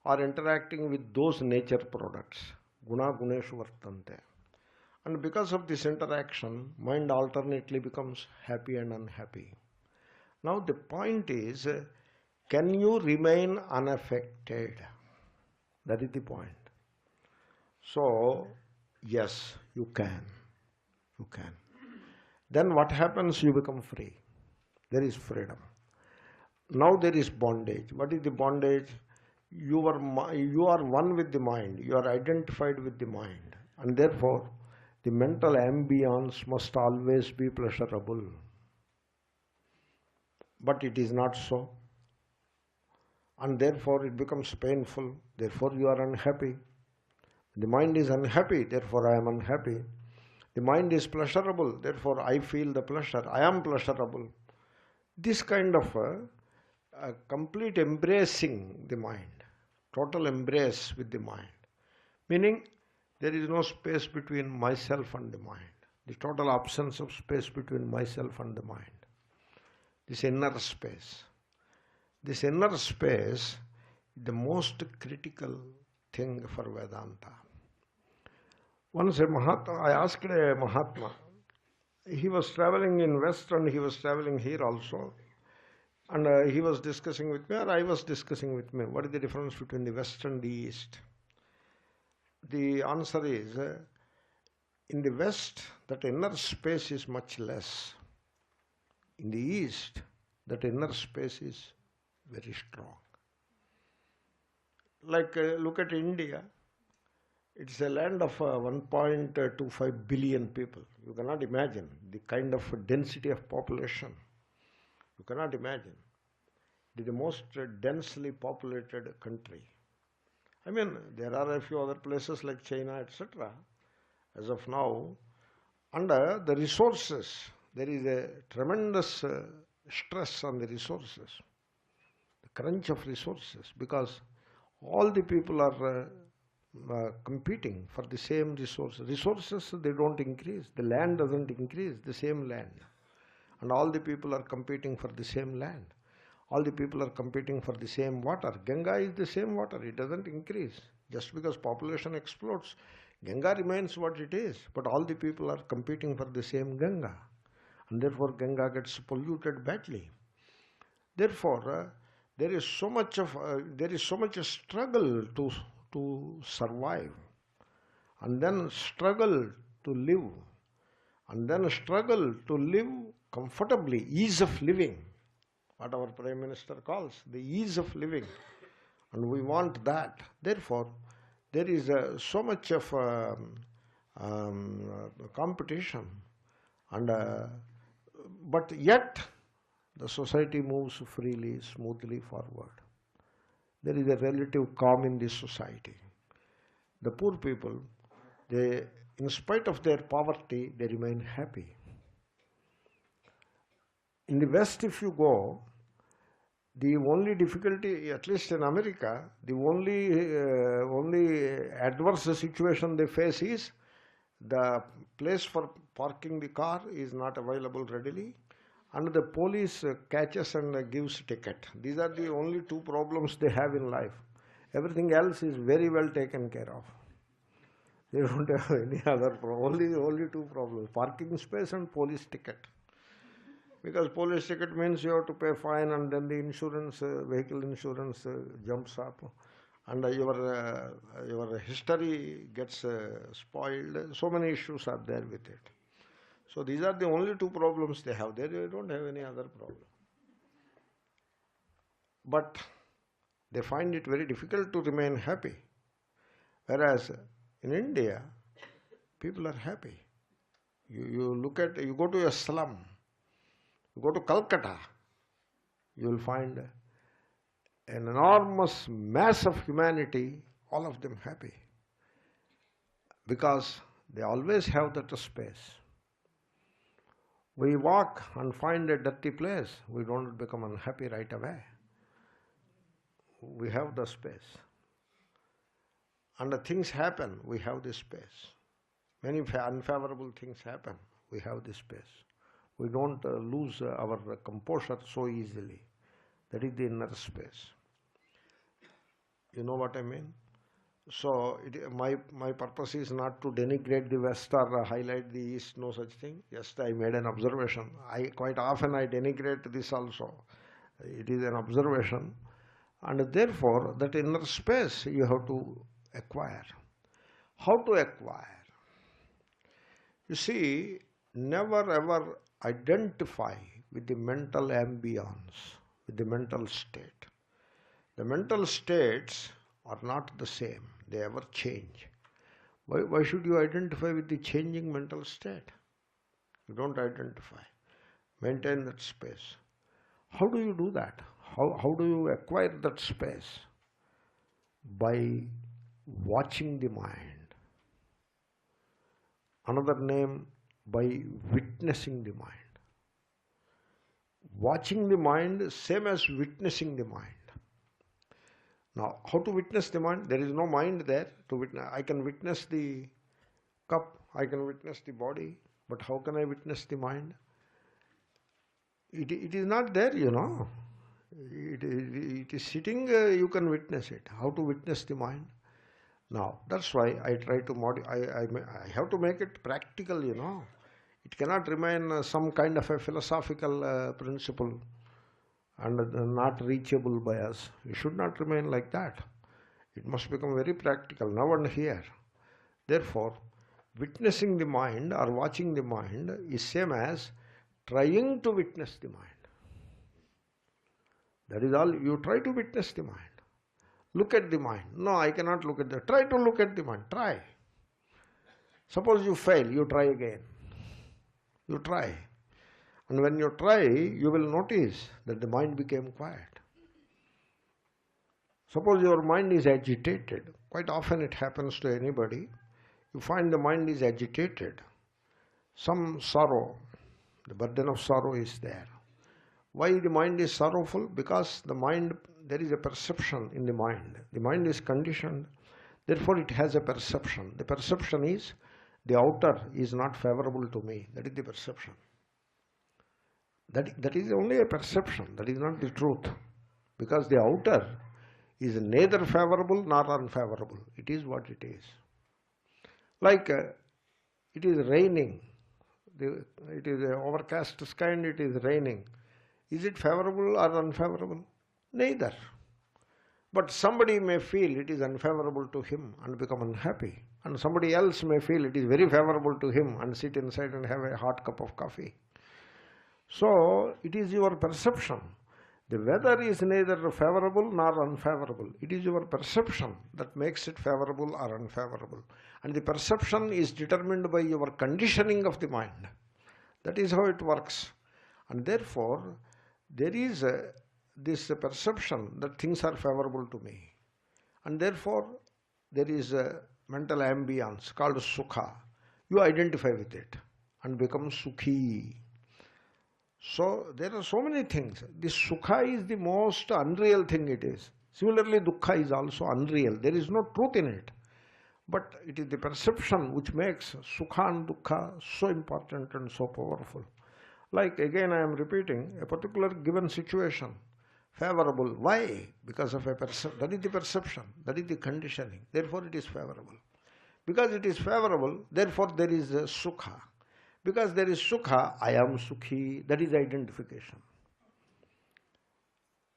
are interacting with those nature products. Guna Guneshu Vartante. And because of this interaction, mind alternately becomes happy and unhappy. Now the point is, can you remain unaffected? That is the point. So, yes, you can. You can. Then what happens? You become free. There is freedom. Now there is bondage. What is the bondage? You are one with the mind. You are identified with the mind. And therefore, the mental ambience must always be pleasurable. But it is not so. And therefore, it becomes painful. Therefore, you are unhappy. The mind is unhappy. Therefore, I am unhappy. The mind is pleasurable. Therefore, I feel the pleasure. I am pleasurable. This kind of a complete embracing the mind. Total embrace with the mind. Meaning, there is no space between myself and the mind. The total absence of space between myself and the mind. This inner space. This inner space is the most critical thing for Vedanta. Once I asked a Mahatma, he was traveling in West and he was traveling here also. And he was discussing with me, or I was discussing with me, what is the difference between the West and the East? The answer is, in the West, that inner space is much less. In the East, that inner space is very strong. Like, look at India. It's a land of 1.25 billion people. You cannot imagine the kind of density of population. You cannot imagine. It is the most densely populated country. I mean, there are a few other places like China, etc. as of now. Under the resources, there is a tremendous stress on the resources, the crunch of resources, because all the people are competing for the same resources. Resources, they don't increase. The land doesn't increase, the same land. And all the people are competing for the same land. All the people are competing for the same water. Ganga is the same water. It doesn't increase. Just because population explodes, Ganga remains what it is. But all the people are competing for the same Ganga. And therefore, Ganga gets polluted badly. Therefore, there is so much struggle to survive, and then struggle to live, and then struggle to live comfortably, ease of living, what our Prime Minister calls the ease of living, and we want that. Therefore, there is so much of competition, and but yet the society moves freely, smoothly forward. There is a relative calm in this society. The poor people, they, in spite of their poverty, they remain happy. In the West, if you go, the only difficulty, at least in America, the only adverse situation they face is the place for parking the car is not available readily, and the police catches and gives ticket. These are the only two problems they have in life. Everything else is very well taken care of. They don't have any other problem. Only two problems: parking space and police ticket. Because police ticket means you have to pay fine, and then the insurance, vehicle insurance jumps up, and your history gets spoiled. So many issues are there with it. So these are the only two problems they have. They don't have any other problem. But they find it very difficult to remain happy. Whereas in India, people are happy. You go to a slum, you go to Calcutta, you will find an enormous mass of humanity, all of them happy. Because they always have that space. We walk and find a dirty place, we don't become unhappy right away. We have the space. And the things happen, we have this space. Many unfavorable things happen, we have this space. We don't lose our composure so easily. That is the inner space. You know what I mean? So my purpose is not to denigrate the West or highlight the East, no such thing. Just I made an observation. Quite often I denigrate this also. It is an observation. And therefore, that inner space you have to acquire. How to acquire? You see, never ever identify with the mental ambience, with the mental state. The mental states are not the same. They ever change. Why should you identify with the changing mental state? You don't identify. Maintain that space. How do you do that? How do you acquire that space? By watching the mind. Another name, by witnessing the mind. Watching the mind, same as witnessing the mind. Now, how to witness the mind? There is no mind there to witness. I can witness the cup, I can witness the body, but how can I witness the mind? It is not there, you know. It is sitting, you can witness it. How to witness the mind? Now, that's why I try to I have to make it practical, you know. It cannot remain some kind of a philosophical principle and not reachable by us. It should not remain like that. It must become very practical now and here. Therefore, witnessing the mind or watching the mind is same as trying to witness the mind. That is all. You try to witness the mind. Look at the mind. No, I cannot look at the. Try to look at the mind. Try. Suppose you fail, you try again. You try. And when you try, you will notice that the mind became quiet. Suppose your mind is agitated. Quite often it happens to anybody. You find the mind is agitated. Some sorrow, the burden of sorrow is there. Why the mind is sorrowful? Because the mind, there is a perception in the mind. The mind is conditioned. Therefore it has a perception. The perception is, the outer is not favorable to me. That is the perception. That is only a perception. That is not the truth. Because the outer is neither favorable nor unfavorable. It is what it is. Like it is raining. It is an overcast sky and it is raining. Is it favorable or unfavorable? Neither. But somebody may feel it is unfavorable to him and become unhappy. And somebody else may feel it is very favorable to him and sit inside and have a hot cup of coffee. So, it is your perception. The weather is neither favorable nor unfavorable. It is your perception that makes it favorable or unfavorable. And the perception is determined by your conditioning of the mind. That is how it works. And therefore, there is this perception that things are favorable to me. And therefore, there is a mental ambience called sukha. You identify with it and become sukhi. So, there are so many things. This sukha is the most unreal thing it is. Similarly, dukkha is also unreal. There is no truth in it. But it is the perception which makes sukha and dukkha so important and so powerful. Like again I am repeating, a particular given situation, favorable. Why? Because of a perception. That is the perception. That is the conditioning. Therefore it is favorable. Because it is favorable, therefore there is a sukha. Because there is sukha, I am sukhi. That is identification.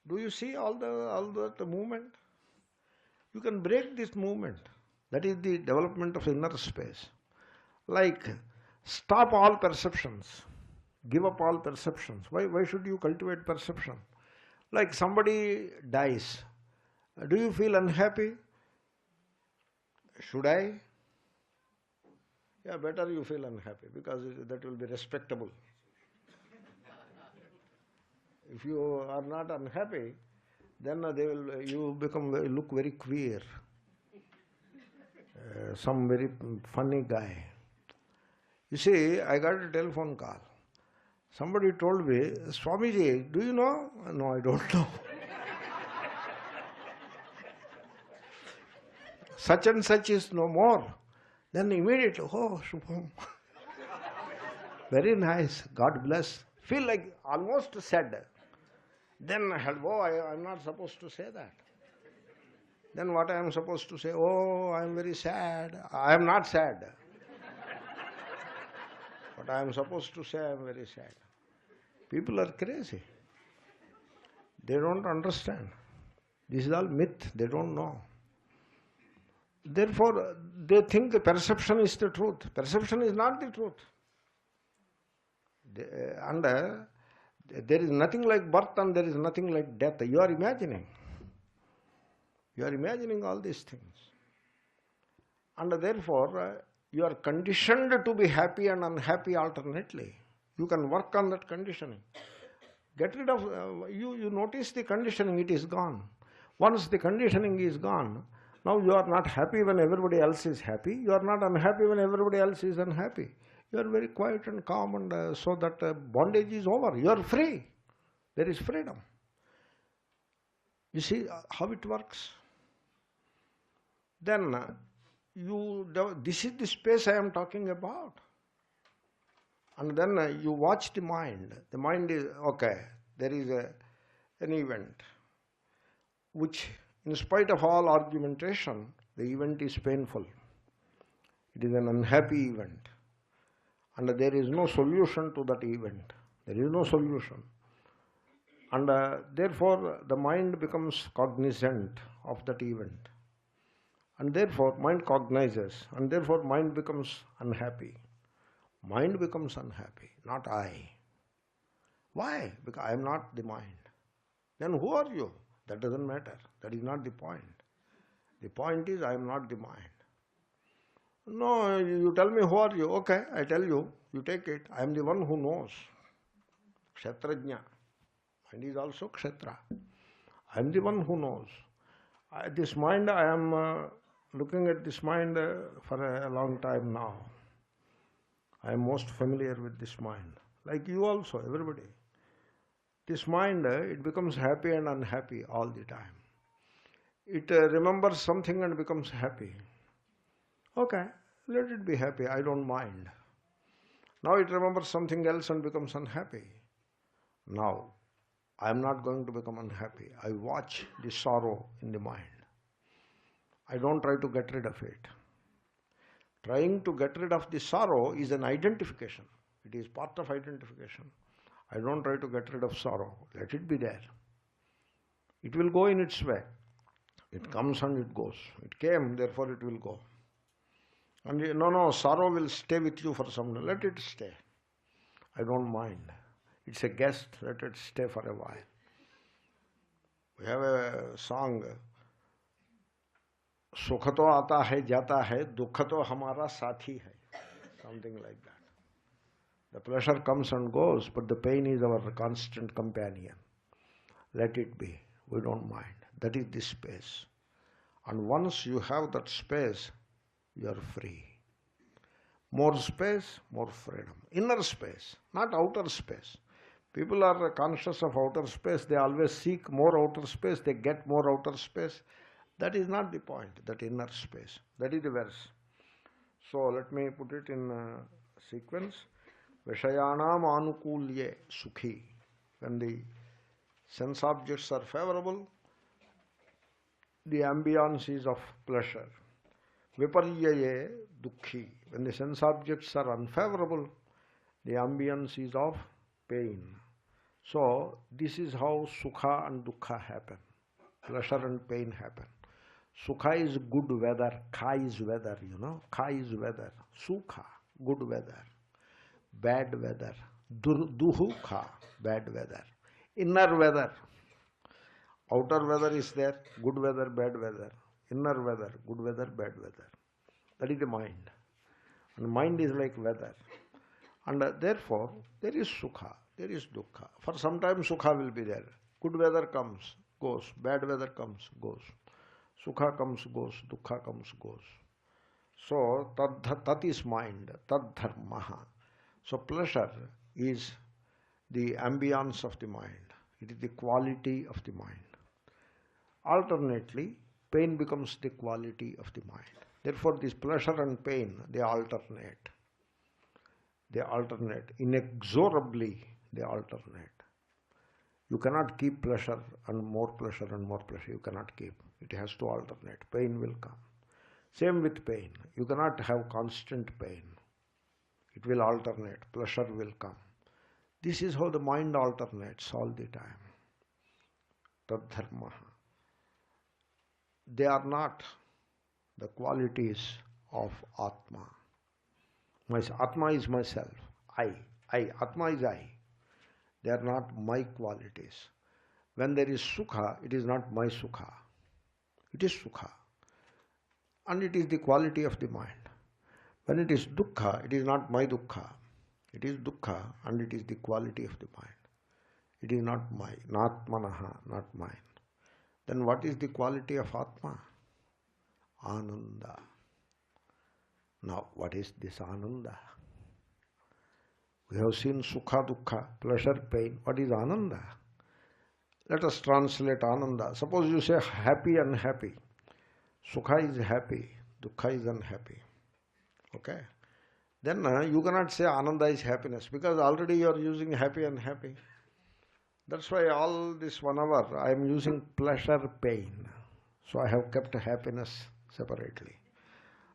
Do you see all the movement? You can break this movement. That is the development of inner space. Like, stop all perceptions. Give up all perceptions. Why should you cultivate perception? Like somebody dies. Do you feel unhappy? Should I? Yeah, better you feel unhappy because that will be respectable. If you are not unhappy, then you look very queer. Some very funny guy. You see, I got a telephone call. Somebody told me, Swamiji, do you know? No, I don't know. Such and such is no more. Then immediately, oh, Shubham. Very nice, God bless. Feel like almost sad. Then, I'm not supposed to say that. Then what I am supposed to say? Oh, I am very sad. I am not sad. But I am supposed to say I am very sad. People are crazy. They don't understand. This is all myth. They don't know. Therefore, they think the perception is the truth. Perception is not the truth. And there is nothing like birth and there is nothing like death. You are imagining. You are imagining all these things. And therefore, you are conditioned to be happy and unhappy alternately. You can work on that conditioning. Get rid of, you notice the conditioning, it is gone. Once the conditioning is gone, now you are not happy when everybody else is happy. You are not unhappy when everybody else is unhappy. You are very quiet and calm, and so that bondage is over. You are free. There is freedom. You see how it works? Then this is the space I am talking about. And then you watch the mind. The mind is, okay, there is an event which, in spite of all argumentation, the event is painful. It is an unhappy event. And there is no solution to that event. There is no solution. And therefore, the mind becomes cognizant of that event. And therefore, mind cognizes. And therefore, mind becomes unhappy. Mind becomes unhappy, not I. Why? Because I am not the mind. Then who are you? That doesn't matter. That is not the point. The point is I am not the mind. No, you tell me who are you? Okay, I tell you. You take it. I am the one who knows. Kshetrajna. Mind is also Kshetra. I am the one who knows. This mind, I am looking at this mind for a long time now. I am most familiar with this mind. Like you also, everybody. This mind, it becomes happy and unhappy all the time. It remembers something and becomes happy. Okay, let it be happy, I don't mind. Now it remembers something else and becomes unhappy. Now, I am not going to become unhappy. I watch the sorrow in the mind. I don't try to get rid of it. Trying to get rid of the sorrow is an identification. It is part of identification. I don't try to get rid of sorrow. Let it be there. It will go in its way. It comes and it goes. It came, therefore it will go. And no, sorrow will stay with you for some time. Let it stay. I don't mind. It's a guest, let it stay for a while. We have a song, Sukha to aata hai, jata hai, dukha to hamara sathi hai. Something like that. The pleasure comes and goes, but the pain is our constant companion. Let it be. We don't mind. That is the space. And once you have that space, you are free. More space, more freedom. Inner space, not outer space. People are conscious of outer space. They always seek more outer space. They get more outer space. That is not the point, that inner space. That is the verse. So let me put it in sequence. Vishayanam anukulye sukhi. When the sense objects are favorable, the ambience is of pleasure. Viparyaye dukhi. When the sense objects are unfavorable, the ambience is of pain. So this is how sukha and dukkha happen. Pleasure and pain happen. Sukha is good weather. Kha is weather, Kha is weather. Sukha, good weather. Bad weather. Duhu kha, bad weather. Inner weather. Outer weather is there. Good weather, bad weather. Inner weather, good weather, bad weather. That is the mind. And mind is like weather. And therefore, there is sukha, there is dukkha. For some time, sukha will be there. Good weather comes, goes. Bad weather comes, goes. Sukha comes, goes. Dukkha comes, goes. So, tat is mind, tad dharmaha. So, pleasure is the ambience of the mind. It is the quality of the mind. Alternately, pain becomes the quality of the mind. Therefore, this pleasure and pain, they alternate. They alternate. Inexorably, they alternate. You cannot keep pleasure and more pleasure and more pleasure. You cannot keep. It has to alternate. Pain will come. Same with pain. You cannot have constant pain. It will alternate. Pleasure will come. This is how the mind alternates all the time. Tad dharmaha. They are not the qualities of Atma. Atma is myself. I. Atma is I. They are not my qualities. When there is sukha, it is not my sukha. It is sukha. And it is the quality of the mind. When it is dukkha, it is not my dukkha. It is dukkha and it is the quality of the mind. It is not mine. Natmanaha, not mine. Then what is the quality of Atma? Ananda. Now, what is this Ananda? We have seen Sukha, Dukkha, pleasure, pain. What is Ananda? Let us translate Ananda. Suppose you say happy, unhappy. Sukha is happy, Dukkha is unhappy. Okay? Then you cannot say Ananda is happiness because already you are using happy, unhappy. That's why all this 1 hour I am using pleasure, pain. So I have kept happiness separately.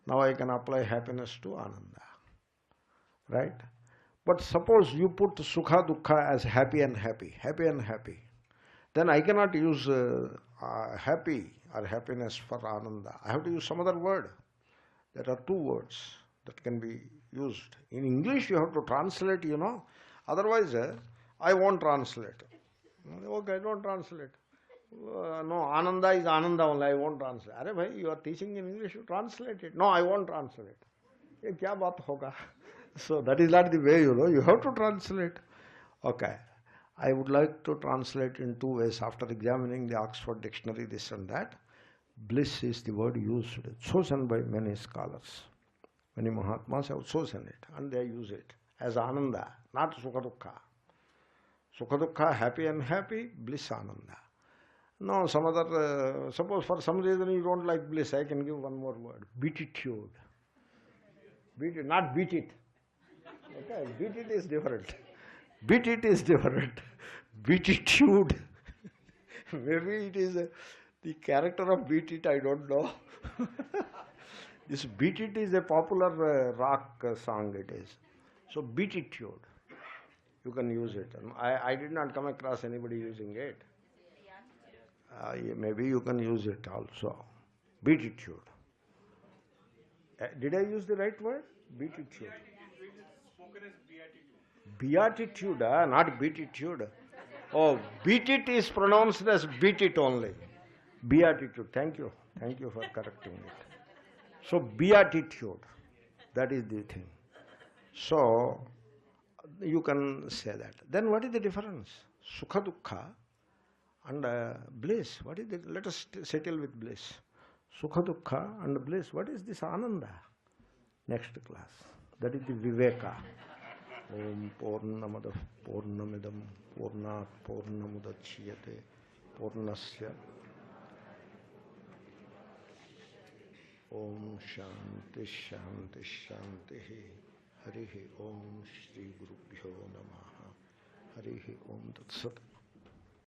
Now I can apply happiness to Ananda. Right? But suppose you put Sukha, Dukkha as happy and happy, happy and happy. Then I cannot use happy or happiness for Ananda. I have to use some other word. There are 2 words that can be used. In English you have to translate, Otherwise, I won't translate. Okay, don't translate. No, Ananda is Ananda only, I won't translate. Arey bhai, you are teaching in English, you translate it. No, I won't translate. Ye kya baat hoga? So that is not the way, you have to translate. Okay, I would like to translate in 2 ways after examining the Oxford Dictionary, this and that. Bliss is the word used, chosen by many scholars. Many Mahatmas have chosen it and they use it as Ananda, not Sukha Dukkha. Sukha Dukkha, happy and happy, bliss Ananda. No, some other, suppose for some reason you don't like bliss, I can give 1 more word, beatitude. Beat it, not beat it. Okay, beat it is different. Beat it is different. Beatitude. Maybe it is the character of beat it, I don't know. This beat it is a popular rock song it is. So beatitude. You can use it. I did not come across anybody using it. Maybe you can use it also. Beatitude. Did I use the right word? Beatitude. Beatitude, not beatitude. Oh, beat it is pronounced as beat it only. Beatitude. Thank you. Thank you for correcting it. So, beatitude. That is the thing. So, you can say that. Then what is the difference? Sukha dukkha and bliss. What is the, let us settle with bliss. Sukha dukkha and bliss. What is this ananda? Next class. That is the viveka. Om Purnamadav Purnamidam Purnat Purnamudachyate Purnasya. Om Shanti Shanti Shanti. Harihi Om Shri Gurubhyo Namaha. Harihi Om Tat Sat.